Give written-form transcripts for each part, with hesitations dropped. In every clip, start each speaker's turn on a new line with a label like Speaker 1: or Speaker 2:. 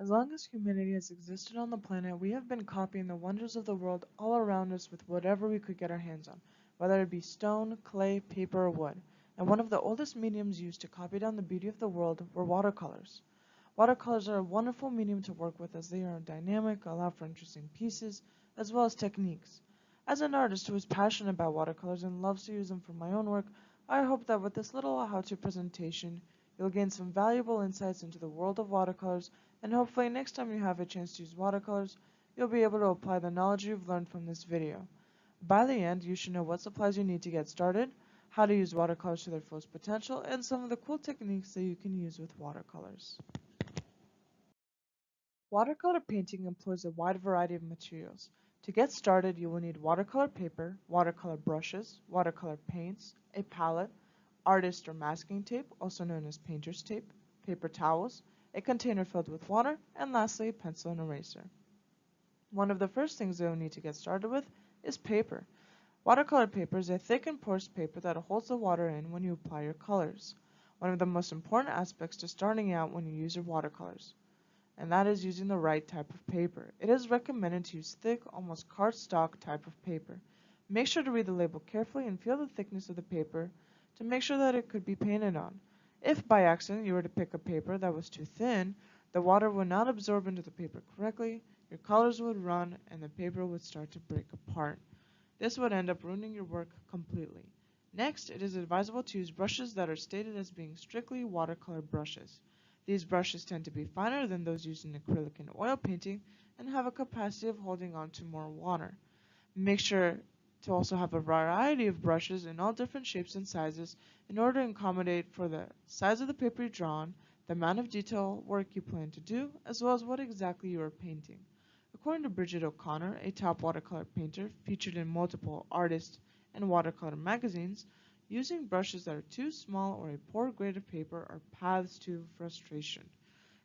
Speaker 1: As long as humanity has existed on the planet, we have been copying the wonders of the world all around us with whatever we could get our hands on, whether it be stone, clay, paper, or wood. And one of the oldest mediums used to copy down the beauty of the world were watercolors. Watercolors are a wonderful medium to work with as they are dynamic, allow for interesting pieces, as well as techniques. As an artist who is passionate about watercolors and loves to use them for my own work, I hope that with this little how-to presentation, you'll gain some valuable insights into the world of watercolors, and hopefully next time you have a chance to use watercolors, you'll be able to apply the knowledge you've learned from this video. By the end, you should know what supplies you need to get started, how to use watercolors to their fullest potential, and some of the cool techniques that you can use with watercolors. Watercolor painting employs a wide variety of materials. To get started, you will need watercolor paper, watercolor brushes, watercolor paints, a palette, artist or masking tape, also known as painter's tape, paper towels, a container filled with water, and lastly, a pencil and eraser. One of the first things you'll need to get started with is paper. Watercolor paper is a thick and porous paper that holds the water in when you apply your colors. One of the most important aspects to starting out when you use your watercolors, and that is using the right type of paper. It is recommended to use thick, almost cardstock type of paper. Make sure to read the label carefully and feel the thickness of the paper to make sure that it could be painted on. If by accident you were to pick a paper that was too thin, the water would not absorb into the paper correctly, your colors would run, and the paper would start to break apart. This would end up ruining your work completely. Next, it is advisable to use brushes that are stated as being strictly watercolor brushes. These brushes tend to be finer than those used in acrylic and oil painting and have a capacity of holding on to more water. Make sure to also have a variety of brushes in all different shapes and sizes in order to accommodate for the size of the paper you draw on, the amount of detail work you plan to do, as well as what exactly you are painting. According to Bridget O'Connor, a top watercolor painter featured in multiple artist and watercolor magazines, using brushes that are too small or a poor grade of paper are paths to frustration.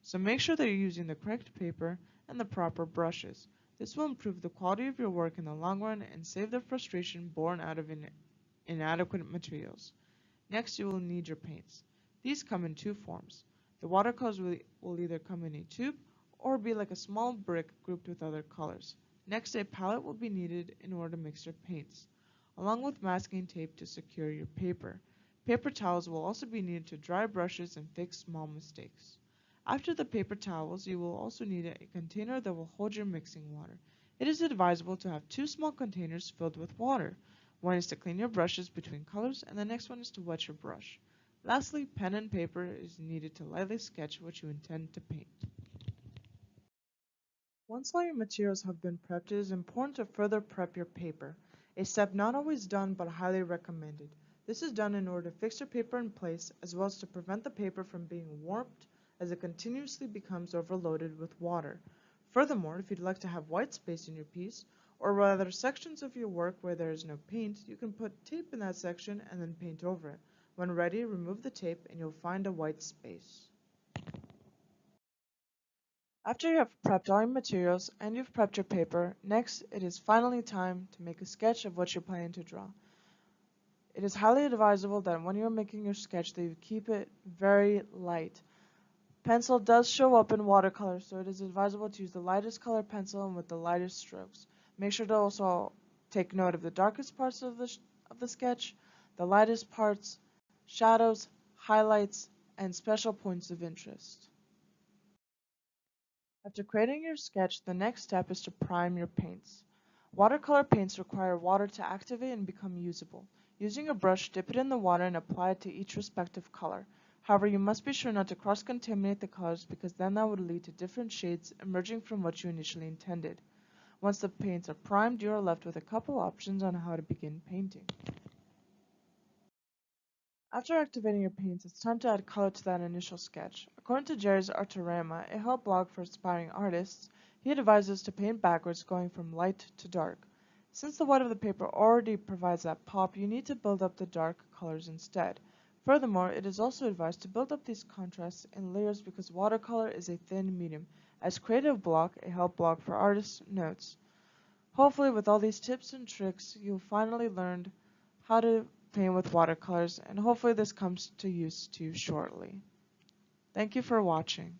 Speaker 1: So make sure that you're using the correct paper and the proper brushes. This will improve the quality of your work in the long run and save the frustration born out of inadequate materials. Next, you will need your paints. These come in two forms. The watercolors will either come in a tube or be like a small brick grouped with other colors. Next, a palette will be needed in order to mix your paints, along with masking tape to secure your paper. Paper towels will also be needed to dry brushes and fix small mistakes. After the paper towels, you will also need a container that will hold your mixing water. It is advisable to have two small containers filled with water. One is to clean your brushes between colors, and the next one is to wet your brush. Lastly, pen and paper is needed to lightly sketch what you intend to paint. Once all your materials have been prepped, it is important to further prep your paper, a step not always done but highly recommended. This is done in order to fix your paper in place as well as to prevent the paper from being warped as it continuously becomes overloaded with water. Furthermore, if you'd like to have white space in your piece, or rather sections of your work where there is no paint, you can put tape in that section and then paint over it. When ready, remove the tape and you'll find a white space. After you have prepped all your materials and you've prepped your paper, next it is finally time to make a sketch of what you're planning to draw. It is highly advisable that when you're making your sketch that you keep it very light. Pencil does show up in watercolor, so it is advisable to use the lightest color pencil and with the lightest strokes. Make sure to also take note of the darkest parts of the sketch, the lightest parts, shadows, highlights, and special points of interest. After creating your sketch, the next step is to prime your paints. Watercolor paints require water to activate and become usable. Using a brush, dip it in the water and apply it to each respective color. However, you must be sure not to cross-contaminate the colors because then that would lead to different shades emerging from what you initially intended. Once the paints are primed, you are left with a couple options on how to begin painting. After activating your paints, it's time to add color to that initial sketch. According to Jerry's Artorama, a help blog for aspiring artists, he advises to paint backwards going from light to dark. Since the white of the paper already provides that pop, you need to build up the dark colors instead. Furthermore, it is also advised to build up these contrasts in layers because watercolor is a thin medium, as Creative Block, a help blog for artists, notes. Hopefully, with all these tips and tricks, you'll finally learn how to paint with watercolors, and hopefully this comes to use to you shortly. Thank you for watching.